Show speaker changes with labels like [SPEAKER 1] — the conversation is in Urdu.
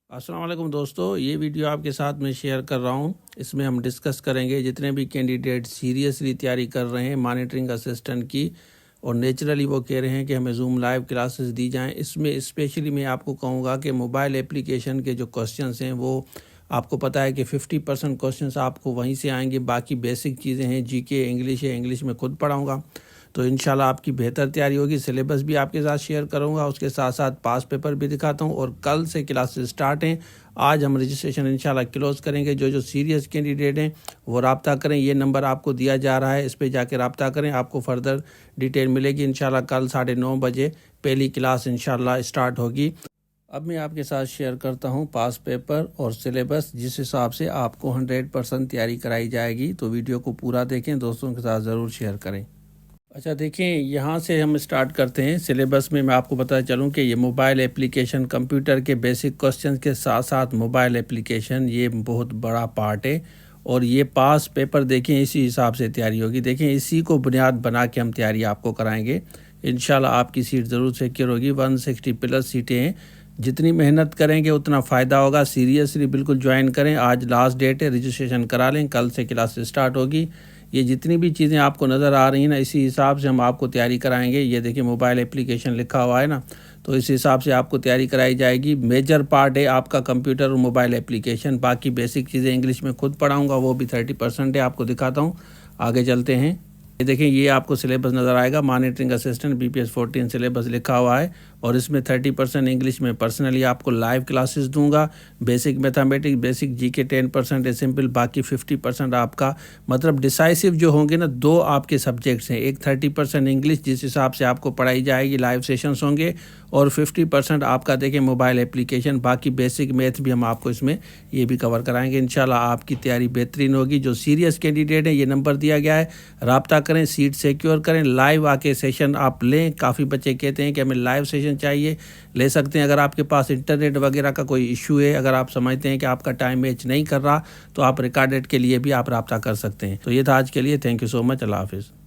[SPEAKER 1] السلام علیکم دوستو، یہ ویڈیو آپ کے ساتھ میں شیئر کر رہا ہوں۔ اس میں ہم ڈسکس کریں گے جتنے بھی کینڈیڈیٹ سیریسلی تیاری کر رہے ہیں مانیٹرنگ اسسٹنٹ کی اور نیچرلی وہ کہہ رہے ہیں کہ ہمیں زوم لائیو کلاسز دی جائیں۔ اس میں اسپیشلی میں آپ کو کہوں گا کہ موبائل اپلیکیشن کے جو کوسچنز ہیں وہ آپ کو پتہ ہے کہ 50% کوسچنز آپ کو وہیں سے آئیں گے، باقی بیسک چیزیں ہیں، جی کے انگلش ہے، انگلش میں خود پڑھاؤں گا، تو انشاءاللہ آپ کی بہتر تیاری ہوگی۔ سلیبس بھی آپ کے ساتھ شیئر کروں گا، اس کے ساتھ ساتھ پاس پیپر بھی دکھاتا ہوں، اور کل سے کلاسز سٹارٹ ہیں۔ آج ہم رجسٹریشن انشاءاللہ کلوز کریں گے۔ جو سیریس کینڈیڈیٹ ہیں وہ رابطہ کریں، یہ نمبر آپ کو دیا جا رہا ہے، اس پہ جا کے رابطہ کریں، آپ کو فردر ڈیٹیل ملے گی۔ انشاءاللہ کل 9:30 بجے پہلی کلاس انشاءاللہ سٹارٹ ہوگی۔ اب میں آپ کے ساتھ شیئر کرتا ہوں پاس پیپر اور سلیبس، جس حساب سے آپ کو 100% تیاری کرائی جائے گی، تو ویڈیو کو پورا دیکھیں، دوستوں کے ساتھ ضرور شیئر کریں۔ اچھا دیکھیں، یہاں سے ہم سٹارٹ کرتے ہیں۔ سلیبس میں آپ کو بتا چلوں کہ یہ موبائل اپلیکیشن، کمپیوٹر کے بیسک کوسچن کے ساتھ ساتھ موبائل اپلیکیشن یہ بہت بڑا پارٹ ہے، اور یہ پاس پیپر دیکھیں اسی حساب سے تیاری ہوگی۔ دیکھیں اسی کو بنیاد بنا کے ہم تیاری آپ کو کرائیں گے۔ انشاءاللہ آپ کی سیٹ ضرور سیکیور ہوگی۔ 160 پلس سیٹیں ہیں، جتنی محنت کریں گے اتنا فائدہ ہوگا۔ سیریسلی بالکل جوائن کریں، آج لاسٹ ڈیٹ ہے، رجسٹریشن کرا لیں، کل سے کلاس سٹارٹ ہوگی۔ یہ جتنی بھی چیزیں آپ کو نظر آ رہی ہیں نا، اسی حساب سے ہم آپ کو تیاری کرائیں گے۔ یہ دیکھیں موبائل اپلیکیشن لکھا ہوا ہے نا، تو اس حساب سے آپ کو تیاری کرائی جائے گی۔ میجر پارٹ ہے آپ کا کمپیوٹر اور موبائل اپلیکیشن، باقی بیسک چیزیں انگلش میں خود پڑھاؤں گا، وہ بھی 30% ہے، آپ کو دکھاتا ہوں۔ آگے چلتے ہیں۔ یہ دیکھیں، یہ آپ کو سلیبس نظر آئے گا، مانیٹرنگ اسسٹنٹ BPS 14 سلیبس لکھا ہوا ہے، اور اس میں 30% انگلش میں پرسنلی آپ کو لائیو کلاسز دوں گا۔ بیسک میتھمیٹکس، بیسک جی کے 10% ہے سمپل، باقی 50% آپ کا مطلب ڈیسائسو جو ہوں گے نا، دو آپ کے سبجیکٹس ہیں، ایک 30% انگلش جس حساب سے آپ کو پڑھائی جائے گی، لائیو سیشنز ہوں گے، اور 50% آپ کا دیکھیں موبائل اپلیکیشن، باقی بیسک میتھ بھی ہم آپ کو اس میں یہ بھی کور کرائیں گے۔ انشاءاللہ آپ کی تیاری بہترین ہوگی۔ جو سیریس کینڈیڈیٹ ہیں، یہ نمبر دیا گیا ہے، رابطہ کریں، سیٹ سیکیور کریں، لائیو آ کے سیشن آپ لیں۔ کافی بچے کہتے ہیں کہ ہمیں لائیو سیشن چاہیے، لے سکتے ہیں۔ اگر آپ کے پاس انٹرنیٹ وغیرہ کا کوئی ایشو ہے، اگر آپ سمجھتے ہیں کہ آپ کا ٹائم میچ نہیں کر رہا، تو آپ ریکارڈڈ کے لیے بھی آپ رابطہ کر سکتے ہیں۔ تو یہ تھا آج کے لیے، تھینک یو سو مچ، اللہ حافظ۔